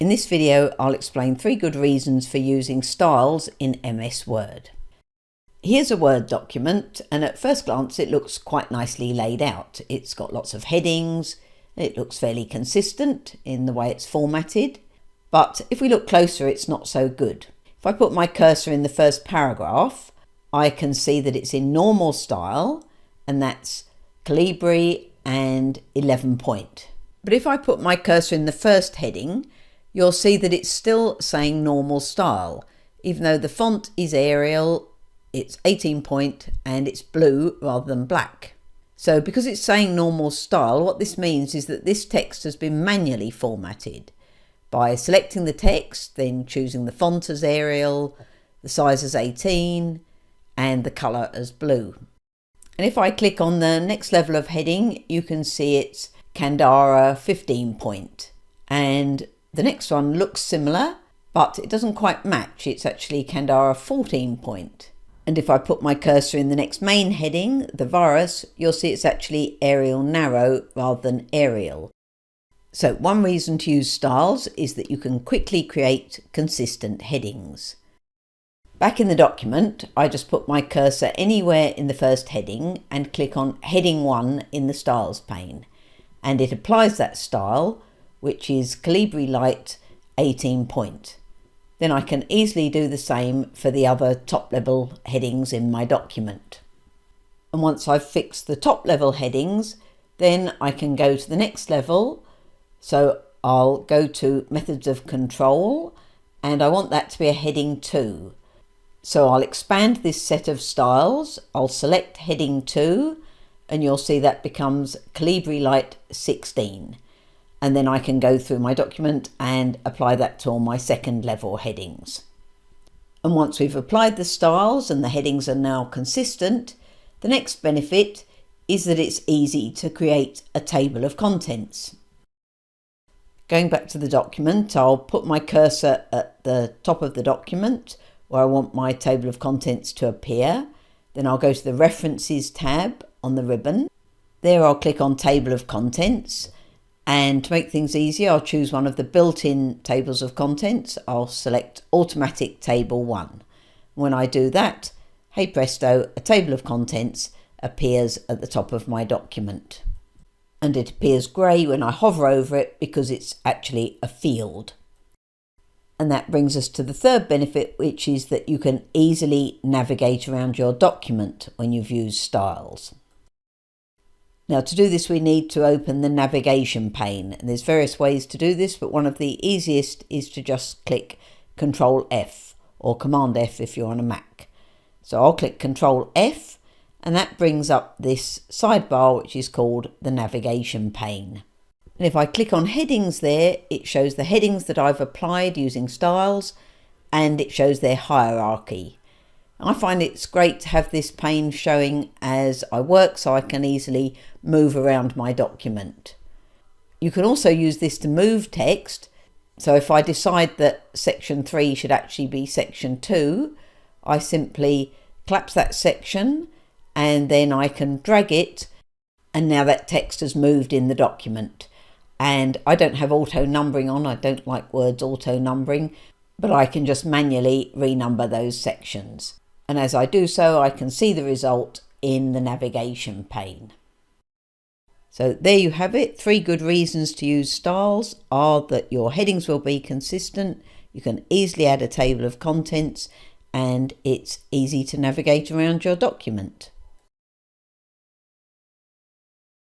In this video, I'll explain 3 good reasons for using styles in MS Word. Here's a Word document, and at first glance it looks quite nicely laid out. It's got lots of headings, it looks fairly consistent in the way it's formatted, but if we look closer it's not so good. If I put my cursor in the first paragraph, I can see that it's in normal style, and that's Calibri and 11 point. But if I put my cursor in the first heading, you'll see that it's still saying normal style, even though the font is Arial, it's 18 point and it's blue rather than black. So because it's saying normal style, what this means is that this text has been manually formatted by selecting the text, then choosing the font as Arial, the size as 18 and the colour as blue. And if I click on the next level of heading, you can see it's Candara 15 point, and the next one looks similar, but it doesn't quite match. It's actually Candara 14 point. And if I put my cursor in the next main heading, the virus, you'll see it's actually Arial Narrow rather than Arial. So one reason to use styles is that you can quickly create consistent headings. Back in the document, I just put my cursor anywhere in the first heading and click on Heading 1 in the Styles pane. And it applies that style, which is Calibri Light 18 point. Then I can easily do the same for the other top level headings in my document. And once I've fixed the top level headings, then I can go to the next level. So I'll go to Methods of Control, and I want that to be a heading 2. So I'll expand this set of styles, I'll select heading 2, and you'll see that becomes Calibri Light 16. And then I can go through my document and apply that to all my second level headings. And once we've applied the styles and the headings are now consistent, the next benefit is that it's easy to create a table of contents. Going back to the document, I'll put my cursor at the top of the document where I want my table of contents to appear. Then I'll go to the References tab on the ribbon. There I'll click on Table of Contents, and to make things easier I'll choose one of the built-in tables of contents. I'll select Automatic Table 1. When I do that, hey presto, a table of contents appears at the top of my document. And it appears grey when I hover over it because it's actually a field. And that brings us to the third benefit, which is that you can easily navigate around your document when you've used styles. Now to do this we need to open the navigation pane, and there's various ways to do this, but one of the easiest is to just click Control F or Command F if you're on a Mac. So I'll click Control F, and that brings up this sidebar which is called the navigation pane. And if I click on headings there, it shows the headings that I've applied using styles, and it shows their hierarchy. I find it's great to have this pane showing as I work so I can easily move around my document. You can also use this to move text. So if I decide that section 3 should actually be section 2, I simply collapse that section and then I can drag it, and now that text has moved in the document. And I don't have auto numbering on, I don't like words auto numbering, but I can just manually renumber those sections. And as I do so, I can see the result in the navigation pane. So there you have it. 3 good reasons to use styles are that your headings will be consistent, you can easily add a table of contents, and it's easy to navigate around your document.